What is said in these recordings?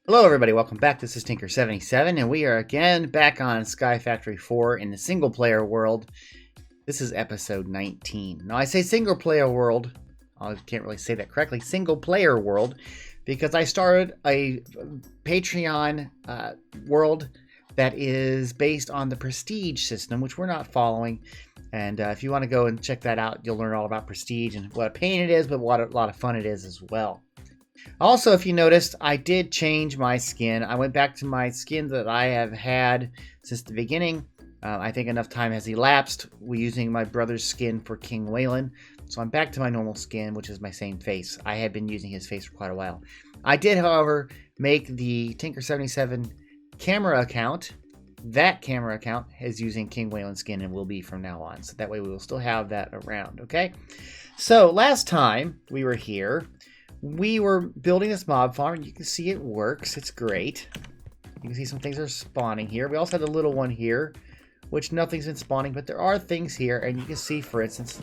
Hello everybody, welcome back. This is Tinker77 and we are again back on SkyFactor 4 in the single player world. This is episode 19. Now I say single player world, I can't really say that correctly, single player world, because I started a Patreon world that is based on the Prestige system, which we're not following. And if you want to go and check that out, you'll learn all about Prestige and what a pain it is, but what a lot of fun it is as well. Also, if you noticed, I did change my skin. I went back to my skin that I have had since the beginning. I think enough time has elapsed. We're using my brother's skin for King Wayland. So I'm back to my normal skin, which is my same face. I had been using his face for quite a while. I did, however, make the Tinker77 camera account. That camera account is using King Wayland skin and will be from now on. So that way we will still have that around, okay? So last time we were here, we were building this mob farm. You can see it works. It's great. You can see some things are spawning here. We also had a little one here, which nothing's been spawning, but there are things here. And you can see, for instance,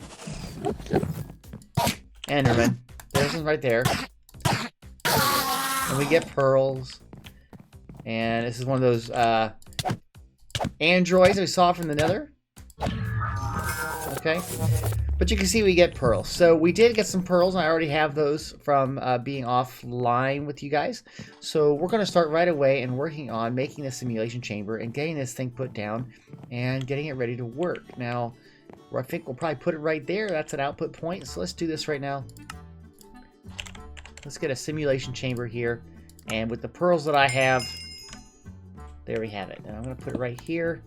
Enderman. There's one right there. And we get pearls. And this is one of those androids that we saw from the nether. Okay. But you can see we get pearls. So we did get some pearls, and I already have those from being offline with you guys. So we're going to start right away and working on making the simulation chamber and getting this thing put down and getting it ready to work. Now, I think we'll probably put it right there. That's an output point. So let's do this right now. Let's get a simulation chamber here. And with the pearls that I have, there we have it. And I'm going to put it right here.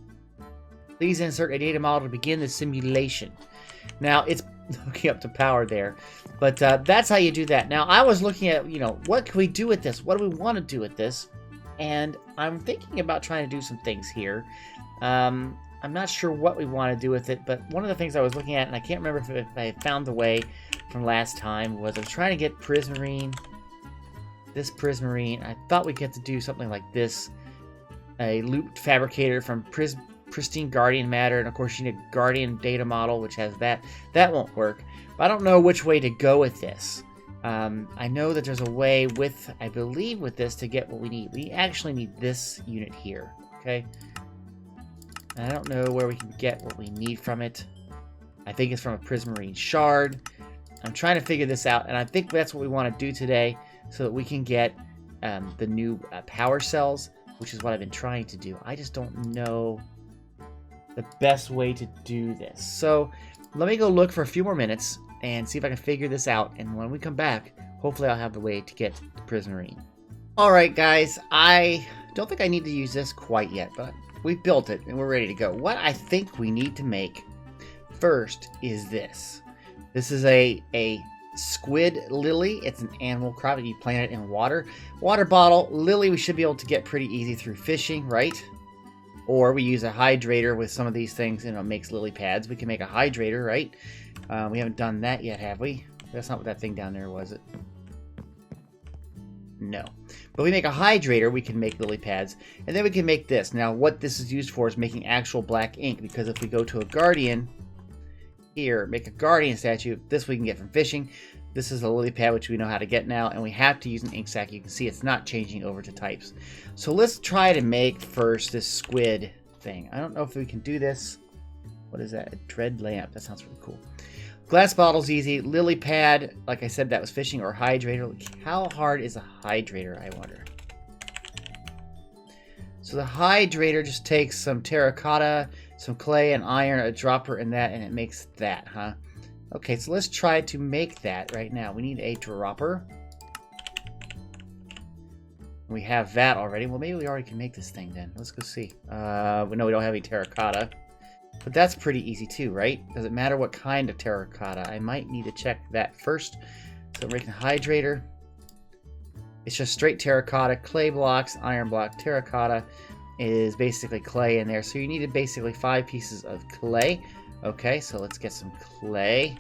Please insert a data model to begin the simulation. Now, it's hooking up to power there, but that's how you do that. Now, I was looking at, what can we do with this? What do we want to do with this? And I'm thinking about trying to do some things here. I'm not sure what we want to do with it, but one of the things I was looking at, and I can't remember if I found the way from last time, was I was trying to get Prismarine. This Prismarine, I thought we get to do something like this. A loop fabricator from Pristine Guardian Matter, and of course you need a Guardian data model, which has that. That won't work, but I don't know which way to go with this. I know that there's a way with, I believe with this, to get what we need. We actually need this unit here, okay? And I don't know where we can get what we need from it. I think it's from a Prismarine shard. I'm trying to figure this out, and I think that's what we want to do today so that we can get the new power cells, which is what I've been trying to do. I just don't know the best way to do this. So let me go look for a few more minutes and see if I can figure this out. And when we come back, hopefully I'll have the way to get the Prismarine. All right, guys, I don't think I need to use this quite yet, but we've built it and we're ready to go. What I think we need to make first is this. This is a squid lily. It's an animal crop that you plant it in water. Water bottle lily we should be able to get pretty easy through fishing, right? Or we use a hydrator with some of these things, and it makes lily pads. We can make a hydrator, right? We haven't done that yet, have we? That's not what that thing down there was, it? No. But we make a hydrator, we can make lily pads. And then we can make this. Now, what this is used for is making actual black ink, because if we go to a guardian, here, make a guardian statue, this we can get from fishing. This is a lily pad, which we know how to get now, and we have to use an ink sac. You can see it's not changing over to types. So let's try to make first this squid thing. I don't know if we can do this. What is that? A dread lamp. That sounds really cool. Glass bottle's easy. Lily pad, like I said, that was fishing, or hydrator. How hard is a hydrator, I wonder? So the hydrator just takes some terracotta, some clay and iron, a dropper, and that, and it makes that, huh? Okay, so let's try to make that right now. We need a dropper. We have that already. Well, maybe we already can make this thing then. Let's go see. No, we don't have any terracotta. But that's pretty easy too, right? Does it matter what kind of terracotta? I might need to check that first. So we're making a hydrator. It's just straight terracotta, clay blocks, iron block. Terracotta is basically clay in there. So you needed basically 5 pieces of clay. Okay, so let's get some clay.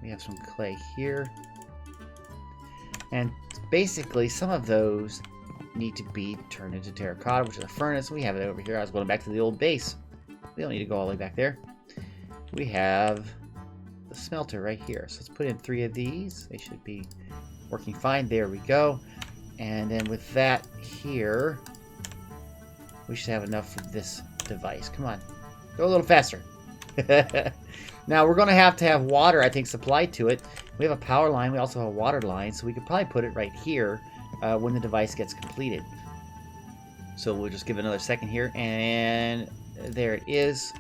We have some clay here. And basically, some of those need to be turned into terracotta, which is a furnace. We have it over here. I was going back to the old base. We don't need to go all the way back there. We have the smelter right here. So let's put in 3 of these. They should be working fine. There we go. And then with that here, we should have enough for this device. Come on. Go a little faster. Now, we're going to have water, I think, supplied to it. We have a power line. We also have a water line. So we could probably put it right here when the device gets completed. So we'll just give it another second here. And there it is.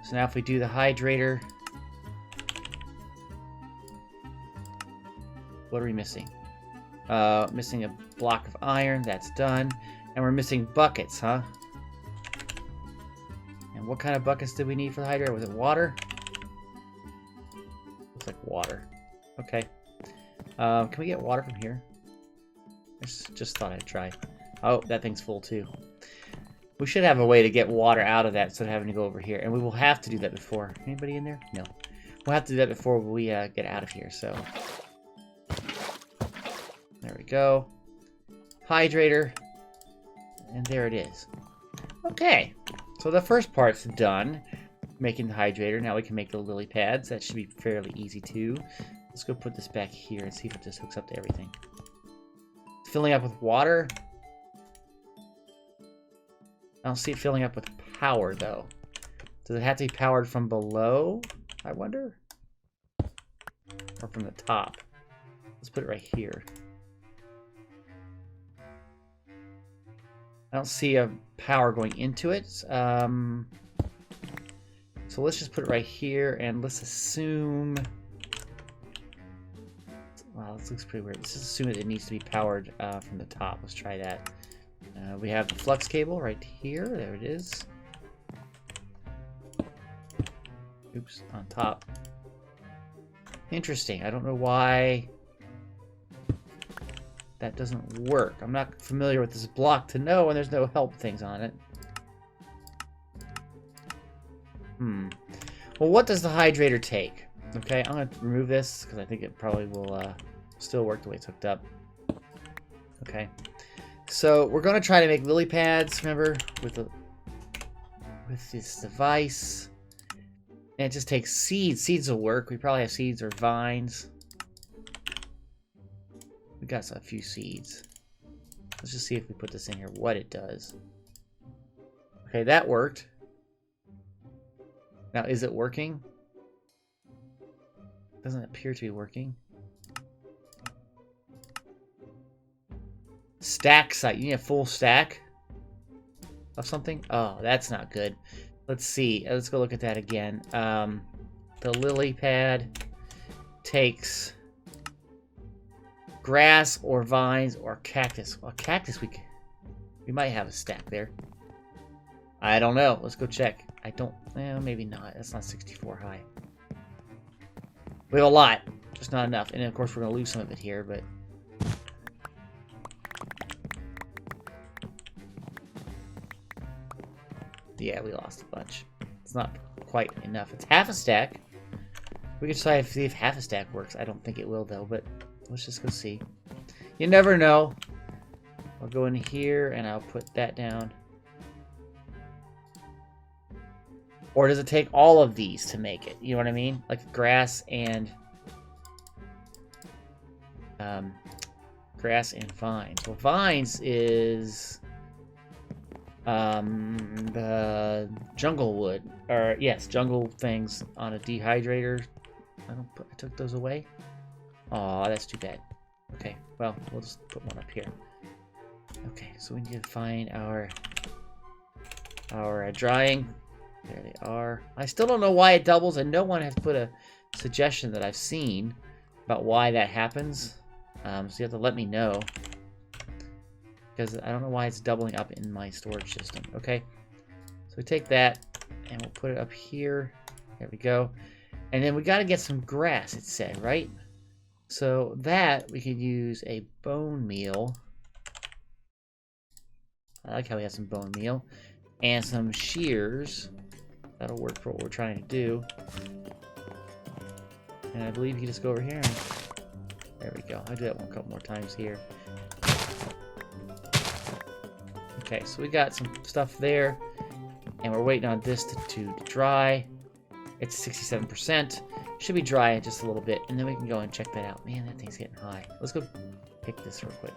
So now if we do the hydrator, what are we missing? Missing a block of iron. That's done. And we're missing buckets, huh? And what kind of buckets did we need for the hydrator? Was it water? Looks like water. Okay. Can we get water from here? I just thought I'd try. Oh, that thing's full too. We should have a way to get water out of that instead of having to go over here. And we will have to do that before. Anybody in there? No. We'll have to do that before we get out of here, so. There we go. Hydrator. And there it is. Okay. So the first part's done. Making the hydrator. Now we can make the lily pads. That should be fairly easy too. Let's go put this back here and see if it just hooks up to everything. It's filling up with water. I don't see it filling up with power though. Does it have to be powered from below, I wonder? Or from the top? Let's put it right here. I don't see a power going into it. So let's just put it right here, and let's assume... Wow, this looks pretty weird. Let's just assume that it needs to be powered from the top. Let's try that. We have the flux cable right here. There it is. Oops, on top. Interesting. I don't know why that doesn't work. I'm not familiar with this block to know, and there's no help things on it. Well, what does the hydrator take? Okay, I'm going to remove this because I think it probably will still work the way it's hooked up. Okay. So we're going to try to make lily pads, remember, with this device. And it just takes seeds. Seeds will work. We probably have seeds or vines. We got a few seeds. Let's just see if we put this in here, what it does. Okay, that worked. Now, is it working? Doesn't appear to be working. Stack site. You need a full stack of something? Oh, that's not good. Let's see. Let's go look at that again. The lily pad takes grass or vines or cactus. Well, cactus, we might have a stack there. I don't know. Let's go check. I don't... Well, maybe not. That's not 64 high. We have a lot. Just not enough. And then, of course, we're going to lose some of it here, but... Yeah, we lost a bunch. It's not quite enough. It's half a stack. We can try to see if half a stack works. I don't think it will, though, but let's just go see. You never know. I'll go in here, and I'll put that down. Or does it take all of these to make it? You know what I mean? Like grass and vines. Well, vines is the jungle wood, or yes, jungle things on a dehydrator. I took those away. Aw, that's too bad. Okay, well, we'll just put one up here. Okay, so we need to find our drying. There they are. I still don't know why it doubles, and no one has put a suggestion that I've seen about why that happens. So you have to let me know, because I don't know why it's doubling up in my storage system. Okay, so we take that and we'll put it up here. There we go. And then we got to get some grass, it said, right? So that we could use a bone meal. I like how we have some bone meal and some shears. That'll work for what we're trying to do. And I believe you can just go over here and there we go. I'll do that one a couple more times here. Okay, so we got some stuff there, and we're waiting on this to dry. It's 67%. Should be dry in just a little bit, and then we can go and check that out. Man, that thing's getting high. Let's go pick this real quick.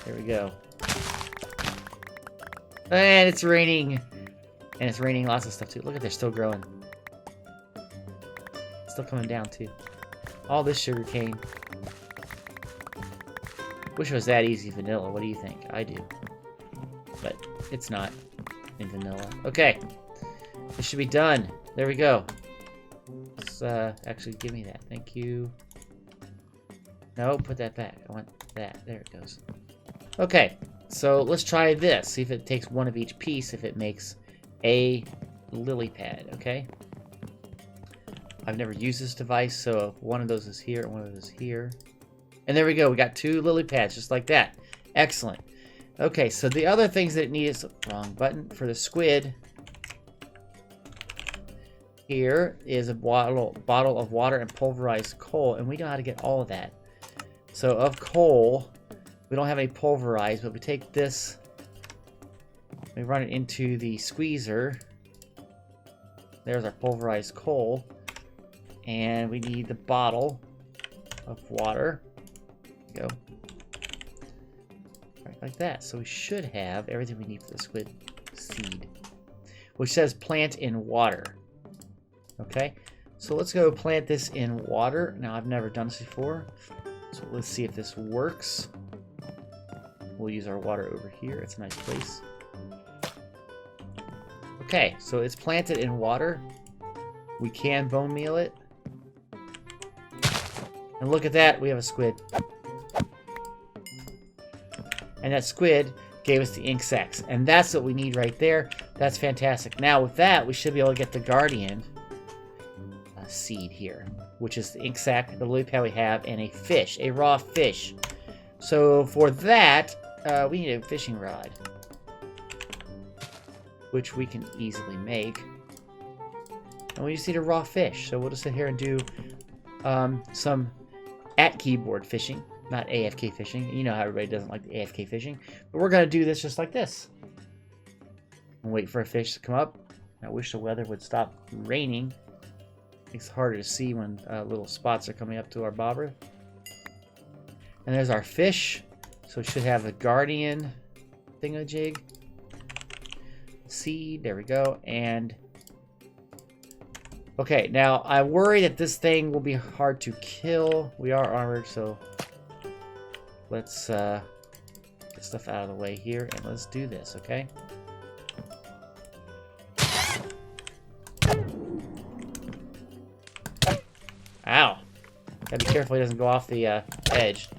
There we go. And it's raining. And it's raining lots of stuff too. Look at, they're still growing. Still coming down too. All this sugar cane. Wish it was that easy vanilla. What do you think? I do. But it's not in vanilla. Okay. This should be done. There we go. Let's actually give me that. Thank you. No, put that back. I want that. There it goes. Okay. So let's try this. See if it takes one of each piece, if it makes a lily pad. Okay. I've never used this device, so one of those is here and one of those is here. And there we go. We got 2 lily pads just like that. Excellent. Okay, so the other things that it needs, wrong button, for the squid. Here is a bottle of water and pulverized coal, and we know how to get all of that. So of coal, we don't have any pulverized, but we take this, we run it into the squeezer. There's our pulverized coal. And we need the bottle of water. There we go. Right, like that. So we should have everything we need for the squid seed, which says plant in water. Okay, so let's go plant this in water. Now, I've never done this before, so let's see if this works. We'll use our water over here. It's a nice place. Okay, so it's planted in water. We can bone meal it. And look at that, we have a squid. And that squid gave us the ink sacs. And that's what we need right there. That's fantastic. Now with that, we should be able to get the guardian seed here, which is the ink sac, the lily pad we have, and a fish, a raw fish. So for that, we need a fishing rod, which we can easily make. And we just need a raw fish. So we'll just sit here and do some at keyboard fishing, not AFK fishing. You know how everybody doesn't like the AFK fishing. But we're going to do this just like this. And wait for a fish to come up. I wish the weather would stop raining. It's harder to see when little spots are coming up to our bobber. And there's our fish. So it should have a guardian thingamajig. Seed, there we go. And okay, now I worry that this thing will be hard to kill. We are armored, so let's get stuff out of the way here and let's do this, okay? Ow! Gotta be careful he doesn't go off the edge.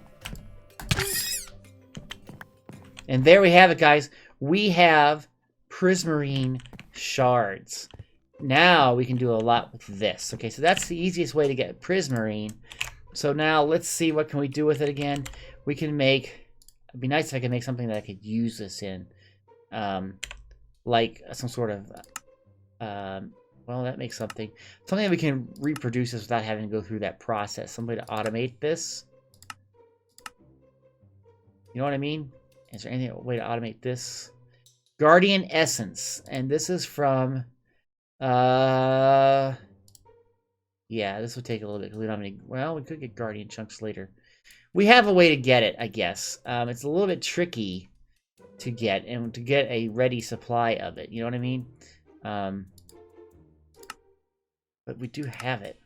And there we have it, guys. We have Prismarine shards. Now we can do a lot with this. Okay, so that's the easiest way to get Prismarine. So now let's see, what can we do with it again? We can make, it'd be nice if I could make something that I could use this in. Like some sort of, well, that makes something that we can reproduce this without having to go through that process. Some way to automate this. You know what I mean? Is there any way to automate this? Guardian Essence. And this is from, yeah, this would take a little bit. We don't have any, well, we could get Guardian chunks later. We have a way to get it, I guess. It's a little bit tricky to get, and to get a ready supply of it. You know what I mean? But we do have it.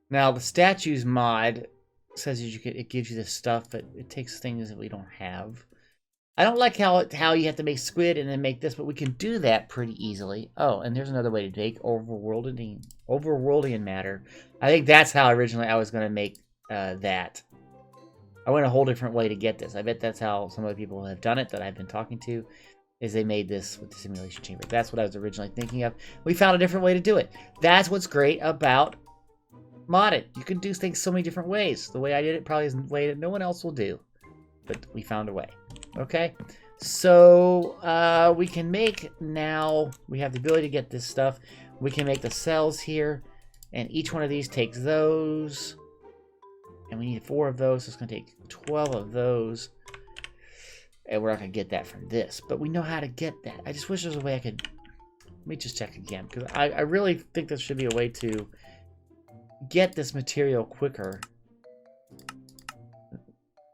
Now, the statues mod says you can, it gives you this stuff, but it takes things that we don't have. I don't like how you have to make squid and then make this, but we can do that pretty easily. Oh, and there's another way to make overworldian matter. I think that's how originally I was going to make that. I went a whole different way to get this. I bet that's how some other people have done it that I've been talking to, is they made this with the simulation chamber. That's what I was originally thinking of. We found a different way to do it. That's what's great about modded. You can do things so many different ways. The way I did it probably isn't the way that no one else will do. But we found a way. Okay? So, we can make now, we have the ability to get this stuff. We can make the cells here. And each one of these takes those. And we need 4 of those, so it's going to take 12 of those. And we're not going to get that from this. But we know how to get that. I just wish there was a way I could... Let me just check again. Because I really think there should be a way to get this material quicker.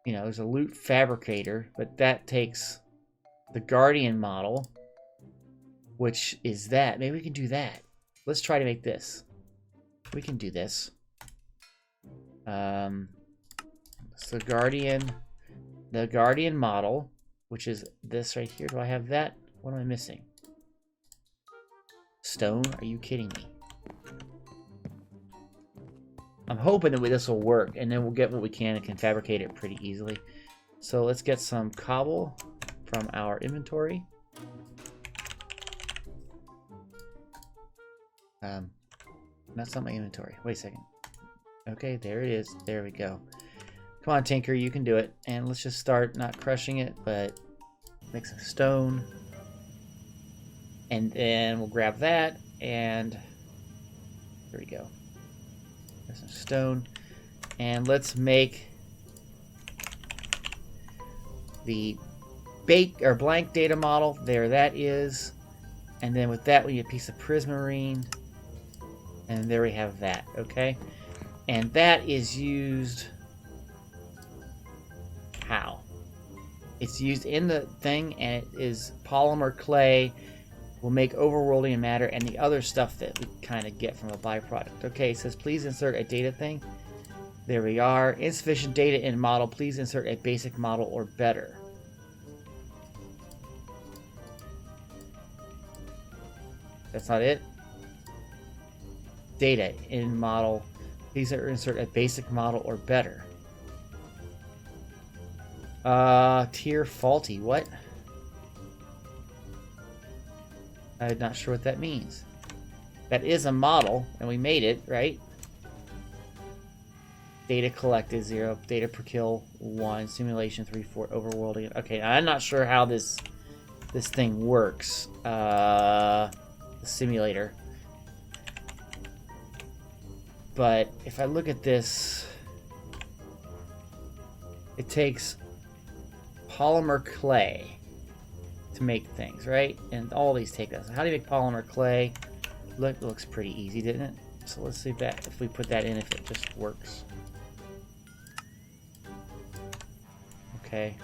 you know, there's a loot fabricator, but that takes the Guardian model, which is that. Maybe we can do that. Let's try to make this. We can do this. So the Guardian model, which is this right here. Do I have that? What am I missing? Stone? Are you kidding me? I'm hoping that this will work, and then we'll get what we can and can fabricate it pretty easily. So let's get some cobble from our inventory. That's not my inventory. Wait a second. Okay, there it is. There we go. Come on, Tinker, you can do it. And let's just start not crushing it, but make some stone. And then we'll grab that, and here we go. There's some stone. And let's make the blank data model. There that is. And then with that we need a piece of Prismarine. And there we have that, okay? And that is used... how? It's used in the thing, and it is polymer clay. Will make overworlding and matter and the other stuff that we kind of get from a byproduct. Okay, it says please insert a data thing. There we are. Insufficient data in model. Please insert a basic model or better. That's not it. Data in model. Please insert a basic model or better. Tier faulty. What? I'm not sure what that means. That is a model, and we made it, right? Data collected 0, data per kill 1, simulation 3, 4, overworlding. Okay, I'm not sure how this thing works. The simulator. But if I look at this, it takes polymer clay to make things, right? And all these take us. How do you make polymer clay? Looks pretty easy, didn't it? So let's see that if we put that in, if it just works. Okay.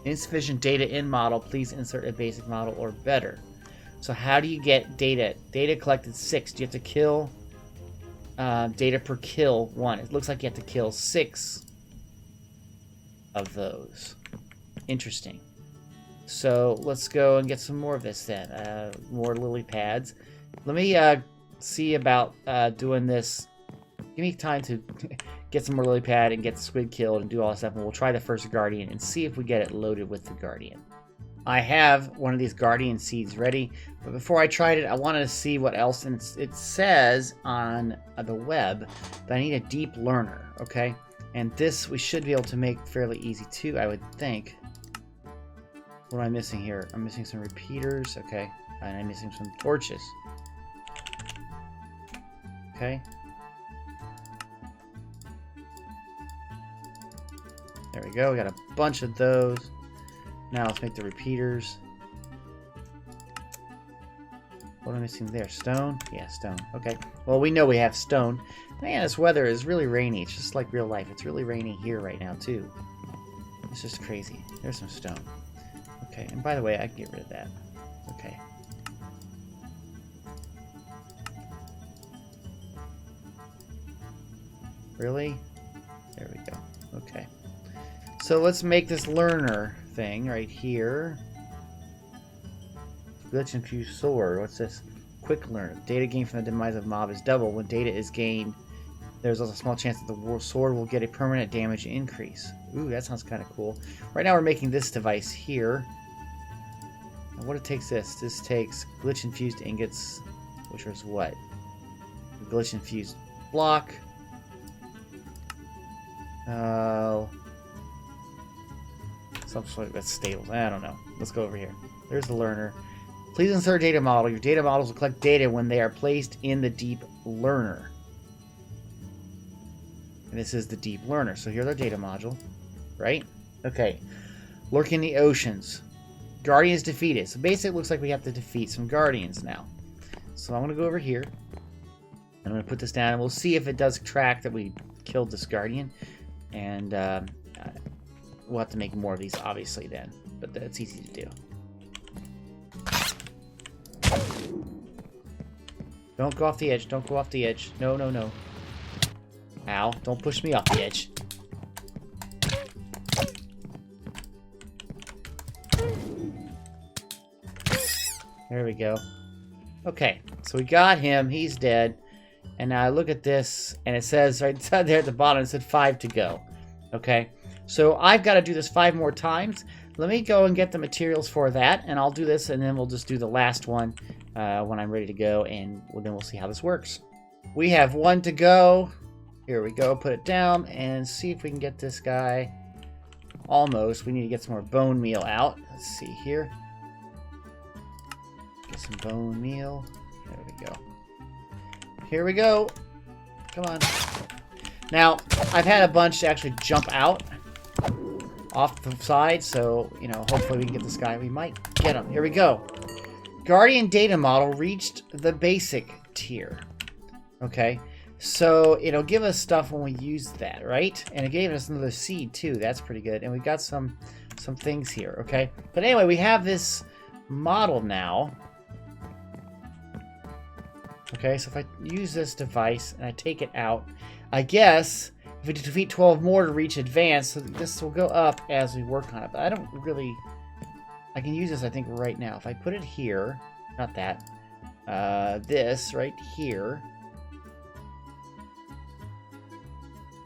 Insufficient data in model. Please insert a basic model or better. So how do you get data? Data collected 6. Do you have to kill data per kill 1? It looks like you have to kill 6 of those. Interesting. So let's go and get some more of this then. More lily pads. Let me see about doing this. Give me time to get some more lily pad and get the squid killed and do all that stuff, and we'll try the first Guardian and see if we get it loaded with the Guardian. I have one of these Guardian seeds ready, but before I tried it, I wanted to see what else. And it says on the web that I need a deep learner, okay? And this we should be able to make fairly easy too, I would think. What am I missing here? I'm missing some repeaters, okay. And I'm missing some torches. Okay. There we go, we got a bunch of those. Now let's make the repeaters. What am I missing there? Stone? Yeah, stone. Okay. Well, we know we have stone. Man, this weather is really rainy. It's just like real life. It's really rainy here right now, too. It's just crazy. There's some stone. Okay, and by the way, I can get rid of that. Okay. Really? There we go. Okay. So let's make this learner thing right here. Glitch infused sword. What's this? Quick learn. Data gained from the demise of mob is double. When data is gained, there's also a small chance that the sword will get a permanent damage increase. Ooh, that sounds kind of cool. Right now we're making this device here. And what it takes this takes glitch infused ingots, which is what? Glitch infused block. Something like that's staples. I don't know. Let's go over here. There's the learner. Please insert data model. Your data models will collect data when they are placed in the deep learner. And this is the deep learner. So here's our data module, right? Okay. Lurk in the oceans. Guardians defeated. So basically it looks like we have to defeat some Guardians now. So I'm going to go over here. I'm going to put this down, and we'll see if it does track that we killed this guardian. And we'll have to make more of these, obviously, then. But that's easy to do. Don't go off the edge. Don't go off the edge. No, no, no. Ow. Don't push me off the edge. There we go. Okay, so we got him. He's dead. And now I look at this, and it says right there at the bottom, it said 5 to go. Okay, so I've got to do this 5 more times. Let me go and get the materials for that, and I'll do this, and then we'll just do the last one when I'm ready to go, and then we'll see how this works. We have 1 to go. Here we go. Put it down and see if we can get this guy. Almost. We need to get some more bone meal out. Let's see here. Get some bone meal. There we go. Here we go. Come on. Now, I've had a bunch to actually jump out off the side, so, you know, hopefully we can get this guy. We might get him. Here we go. Guardian data model reached the basic tier. Okay, so it'll give us stuff when we use that, right? And it gave us another seed, too. That's pretty good. And we got some things here, okay? But anyway, we have this model now. Okay, so if I use this device and I take it out, I guess if we defeat 12 more to reach advanced, so this will go up as we work on it. But I don't really... I can use this, I think, right now. If I put it here, not that, this right here,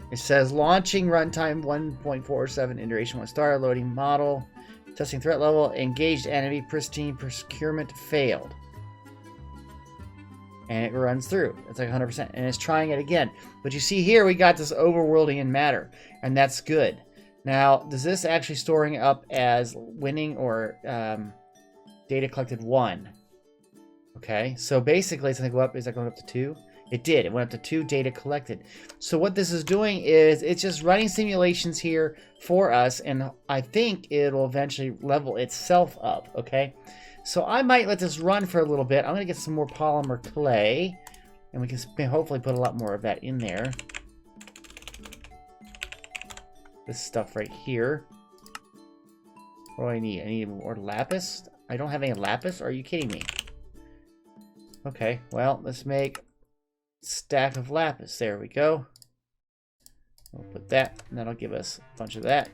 it says launching runtime 1.47 iteration 1 star, loading model, testing threat level, engaged enemy, pristine procurement failed. And it runs through. It's like 100%. And it's trying it again. But you see here, we got this overworlding in matter. And that's good. Now, does this actually storing up as winning or data collected 1? Okay. So basically, it's going to go up. Is that going up to 2? It did. It went up to 2 data collected. So what this is doing is it's just running simulations here for us. And I think it'll eventually level itself up. Okay. So I might let this run for a little bit. I'm going to get some more polymer clay. And we can hopefully put a lot more of that in there. This stuff right here. What do I need? I need more lapis? I don't have any lapis? Are you kidding me? Okay, well, let's make a stack of lapis. There we go. We'll put that, and that'll give us a bunch of that.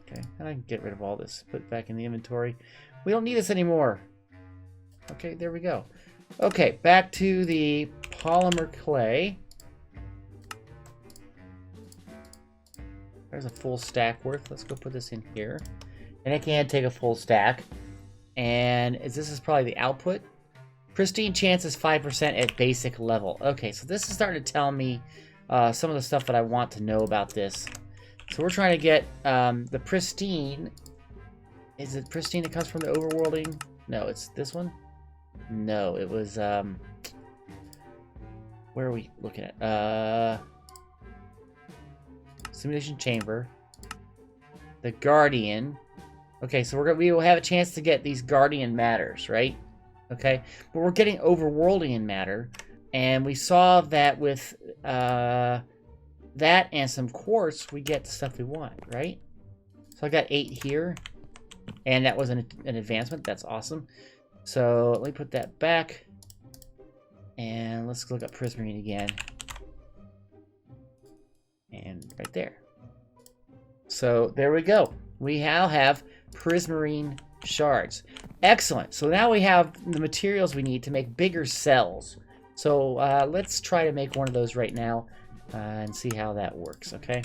Okay, and I can get rid of all this. Put it back in the inventory. We don't need this anymore. Okay, there we go. Okay, back to the polymer clay. There's a full stack worth. Let's go put this in here. And it can take a full stack. And this is probably the output. Pristine chance is 5% at basic level. Okay, so this is starting to tell me some of the stuff that I want to know about this. So we're trying to get the pristine. Is it pristine that comes from the overworlding? No, it's this one? No, it was, where are we looking at? Simulation chamber. The guardian. Okay, so we will have a chance to get these guardian matters, right? Okay, but we're getting overworlding matter. And we saw that with, that and some quartz, we get the stuff we want, right? So I got 8 here, and that was an advancement. That's awesome. So let me put that back, and let's look up Prismarine again, and right there. So there we go. We now have Prismarine shards. Excellent. So now we have the materials we need to make bigger cells. So let's try to make one of those right now. And see how that works, okay?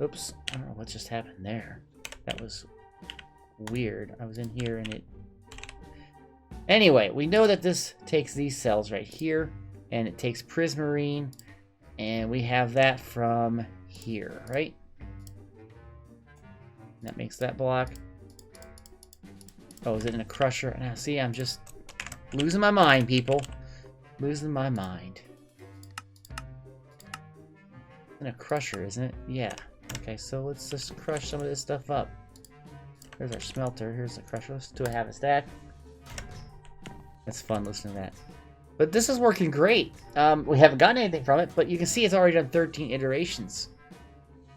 Oops, I don't know what just happened there. That was weird. I was in here and it... Anyway, we know that this takes these cells right here, and it takes Prismarine, and we have that from here, right? That makes that block. Oh, is it in a crusher? Now, see, I'm just losing my mind, people. Losing my mind. In a crusher, isn't it? Yeah. Okay, so let's just crush some of this stuff up. Here's our smelter. Here's the crusher. Let's do a half a stack. That's fun listening to that. But this is working great. We haven't gotten anything from it, but you can see it's already done 13 iterations.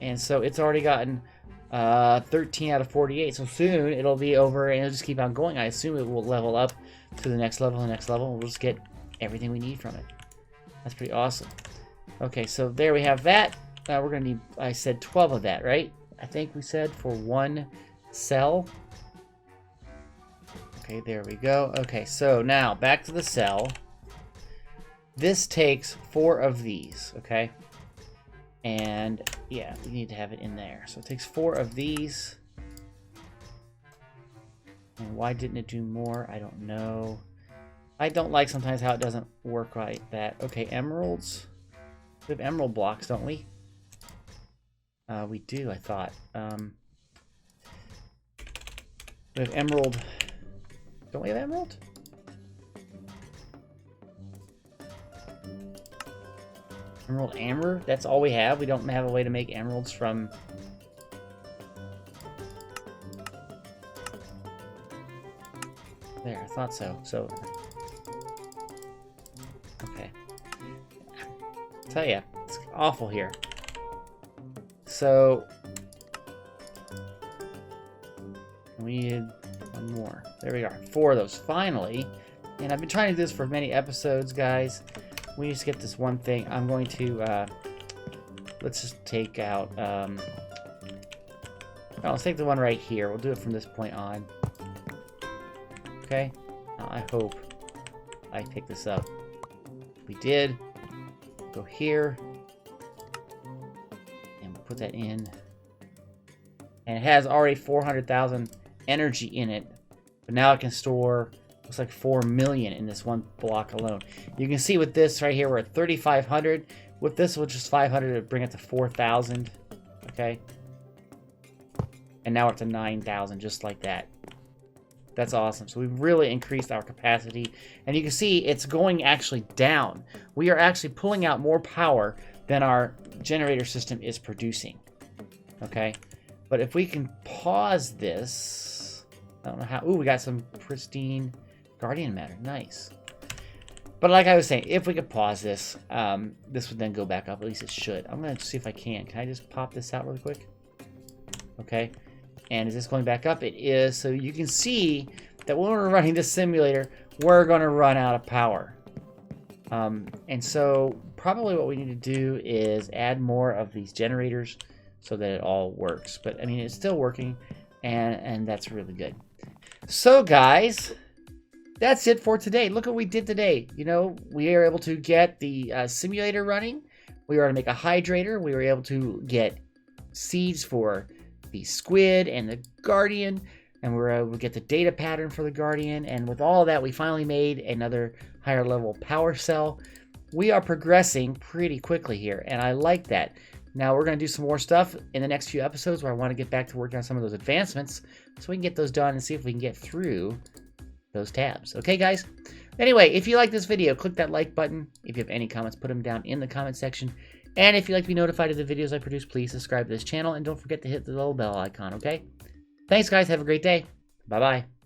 And so it's already gotten 13 out of 48. So soon it'll be over and it'll just keep on going. I assume it will level up to the next level and the next level. And we'll just get everything we need from it. That's pretty awesome. Okay, so there we have that. We're going to need, I said 12 of that, right? I think we said for one cell. Okay, there we go. Okay, so now back to the cell. This takes 4 of these, okay? And yeah, we need to have it in there. So it takes 4 of these. And why didn't it do more? I don't know. I don't like sometimes how it doesn't work like that. Okay, emeralds. We have emerald blocks, don't we? We do, I thought. We have emerald. Don't we have emerald? Emerald amber? That's all we have? We don't have a way to make emeralds from... There, I thought so. So... Okay. I'll tell ya, it's awful here. So... We need one more. There we are. 4 of those, finally. And I've been trying to do this for many episodes, guys. We just get this one thing. I'm going to, let's just take out, well, let's take the one right here. We'll do it from this point on. Okay? Now, I hope I pick this up. We did. Go here. And we'll put that in. And it has already 400,000 energy in it. But now it can store... Looks like 4 million in this one block alone. You can see with this right here, we're at 3,500. With this, which is 500, it'll bring it to 4,000. Okay. And now it's to 9,000, just like that. That's awesome. So we've really increased our capacity. And you can see it's going actually down. We are actually pulling out more power than our generator system is producing. Okay. But if we can pause this, I don't know how. Ooh, we got some pristine Guardian matter. Nice. But like I was saying, if we could pause this, this would then go back up. At least it should. I'm going to see if I can. Can I just pop this out really quick? Okay. And is this going back up? It is. So you can see that when we're running this simulator, we're going to run out of power. And so probably what we need to do is add more of these generators so that it all works. But I mean, it's still working, and that's really good. So guys, that's it for today. Look what we did today. You know, we were able to get the simulator running. We were able to make a hydrator. We were able to get seeds for the squid and the guardian. And we were able to get the data pattern for the guardian. And with all of that, we finally made another higher level power cell. We are progressing pretty quickly here, and I like that. Now we're going to do some more stuff in the next few episodes where I want to get back to working on some of those advancements so we can get those done and see if we can get through those tabs. Okay, guys? Anyway, if you like this video, click that like button. If you have any comments, put them down in the comment section. And if you'd like to be notified of the videos I produce, please subscribe to this channel and don't forget to hit the little bell icon, okay? Thanks, guys. Have a great day. Bye-bye.